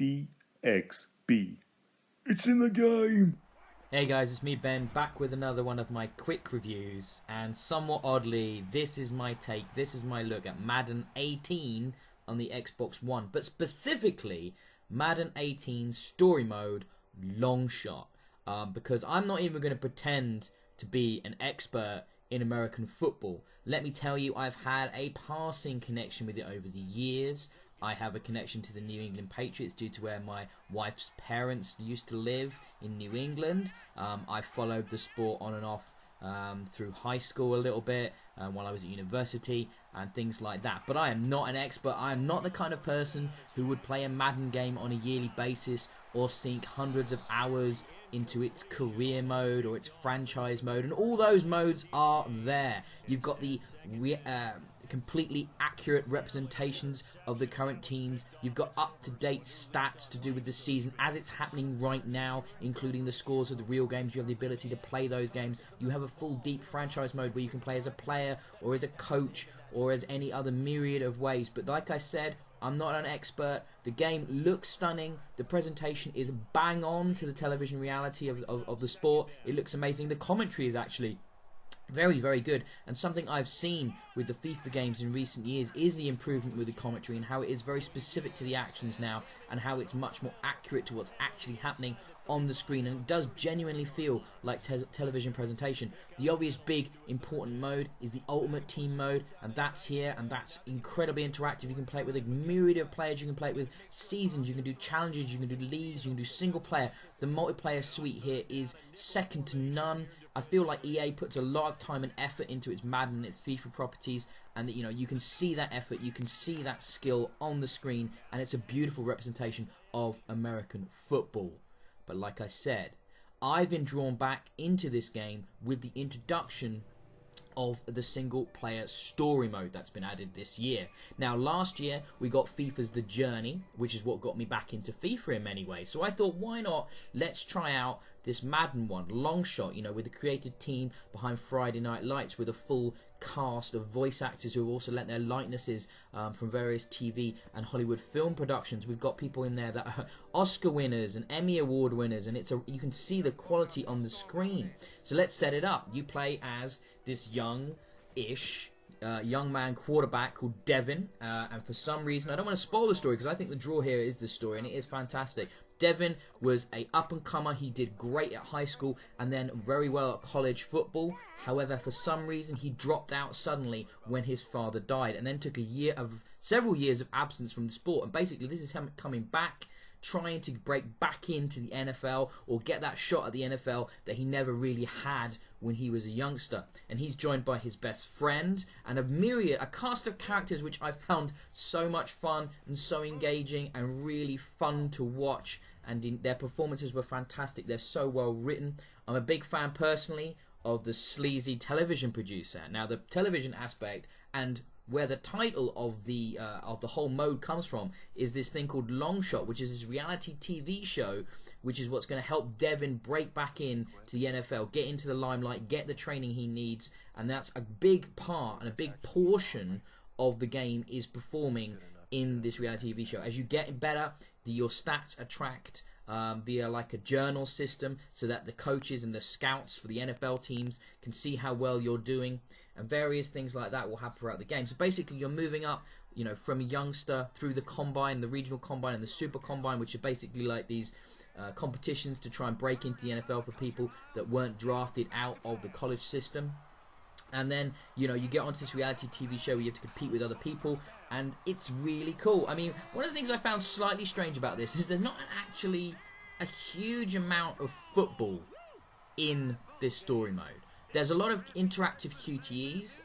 BXB. It's in the game! Hey guys, it's me Ben, back with another one of my quick reviews, and somewhat oddly, this is my take, this is my look at Madden 18 on the Xbox One, but specifically Madden 18 Story Mode Longshot, because I'm not even going to pretend to be an expert in American football. Let me tell you, I've had a passing connection with it over the years. I have a connection to the New England Patriots due to where my wife's parents used to live in New England. I followed the sport on and off through high school a little bit, while I was at university and things like that. But I am not an expert. I am not the kind of person who would play a Madden game on a yearly basis or sink hundreds of hours into its career mode or its franchise mode. And all those modes are there. You've got the completely accurate representations of the current teams. You've got up-to-date stats to do with the season as it's happening right now, including the scores of the real games. You have the ability to play those games. You have a full deep franchise mode where you can play as a player or as a coach or as any other myriad of ways. But like I said, I'm not an expert. The game looks stunning. The presentation is bang on to the television reality of the sport. It looks amazing. The commentary is actually very, very good, and something I've seen with the FIFA games in recent years is the improvement with the commentary and how it is very specific to the actions now and how it's much more accurate to what's actually happening on the screen, and it does genuinely feel like television presentation. The obvious big important mode is the Ultimate Team mode, and that's here, and that's incredibly interactive. You can play it with a myriad of players, you can play it with seasons, you can do challenges, you can do leagues, you can do single player. The multiplayer suite here is second to none. I feel like EA puts a lot of time and effort into its Madden and its FIFA properties, and that, you can see that effort, you can see that skill on the screen, and it's a beautiful representation of American football. But like I said, I've been drawn back into this game with the introduction of the single player story mode that's been added this year. Now last year we got FIFA's The Journey, which is what got me back into FIFA in many ways. So I thought, why not, let's try out this Madden one, Longshot, with the creative team behind Friday Night Lights, with a full cast of voice actors who have also lent their likenesses from various TV and Hollywood film productions. We've got people in there that are Oscar winners and Emmy Award winners, and you can see the quality on the screen. So let's set it up. You play as this young-ish young man quarterback called Devin, and for some reason, I don't want to spoil the story because I think the draw here is the story, and it is fantastic. Devin was a up-and-comer. He did great at high school and then very well at college football. However, for some reason, he dropped out suddenly when his father died, and then took several years of absence from the sport. And basically, this is him coming back, trying to break back into the NFL or get that shot at the NFL that he never really had when he was a youngster. And he's joined by his best friend and a cast of characters which I found so much fun and so engaging and really fun to watch, and their performances were fantastic. They're so well written. I'm a big fan personally of the sleazy television producer. Now the television aspect and where the title of the whole mode comes from is this thing called Longshot, which is this reality TV show, which is what's going to help Devin break back in to the NFL, get into the limelight, get the training he needs, and that's a big part and a big portion of the game is performing in this reality TV show. As you get better, your stats are tracked via like a journal system, so that the coaches and the scouts for the NFL teams can see how well you're doing, and various things like that will happen throughout the game. So basically you're moving up, from a youngster through the combine, the regional combine and the super combine, which are basically like these competitions to try and break into the NFL for people that weren't drafted out of the college system. And then, you get onto this reality TV show where you have to compete with other people, and it's really cool. I mean, one of the things I found slightly strange about this is there's not actually a huge amount of football in this story mode. There's a lot of interactive QTEs,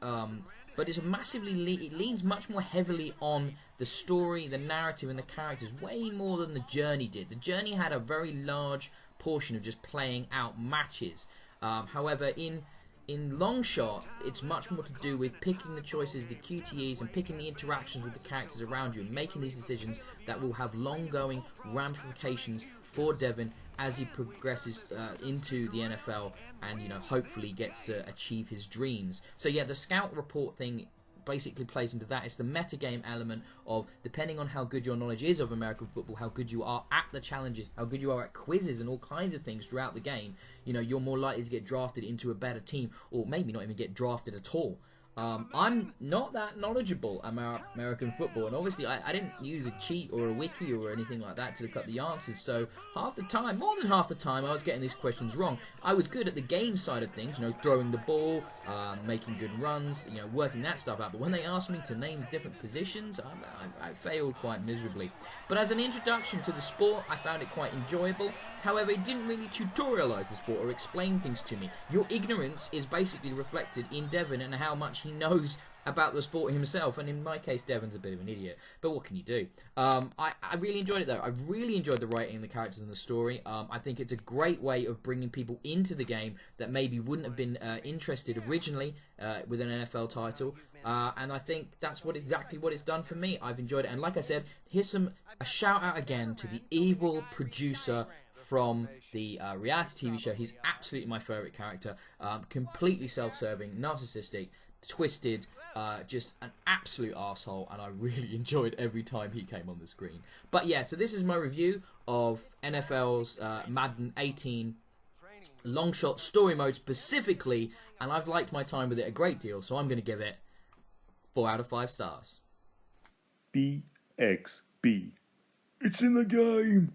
but it leans much more heavily on the story, the narrative, and the characters, way more than The Journey did. The Journey had a very large portion of just playing out matches. However, in Longshot, it's much more to do with picking the choices, the QTEs, and picking the interactions with the characters around you and making these decisions that will have long-going ramifications for Devin as he progresses into the NFL and, hopefully gets to achieve his dreams. So yeah, the scout report thing basically plays into that. It's the metagame element of, depending on how good your knowledge is of American football, how good you are at the challenges, how good you are at quizzes and all kinds of things throughout the game, you know, you're more likely to get drafted into a better team, or maybe not even get drafted at all. I'm not that knowledgeable about American football, and obviously I didn't use a cheat or a wiki or anything like that to look up the answers, so half the time, more than half the time, I was getting these questions wrong. I was good at the game side of things, you know, throwing the ball, making good runs, you know, working that stuff out, but when they asked me to name different positions, I failed quite miserably. But as an introduction to the sport, I found it quite enjoyable. However, it didn't really tutorialise the sport or explain things to me. Your ignorance is basically reflected in Devon and how much he knows about the sport himself, and in my case Devon's a bit of an idiot, but what can you do? I really enjoyed it though. I really enjoyed the writing, the characters and the story. I think it's a great way of bringing people into the game that maybe wouldn't have been interested originally with an NFL title, and I think that's exactly what it's done for me. I've enjoyed it, and like I said, here's a shout out again to the evil producer from the reality TV show. He's absolutely my favourite character, completely self-serving, narcissistic, twisted, just an absolute asshole, and I really enjoyed every time he came on the screen. But yeah, so this is my review of NFL's Madden 18 Longshot story mode specifically, and I've liked my time with it a great deal, so I'm going to give it 4 out of 5 stars. BXB. It's in the game.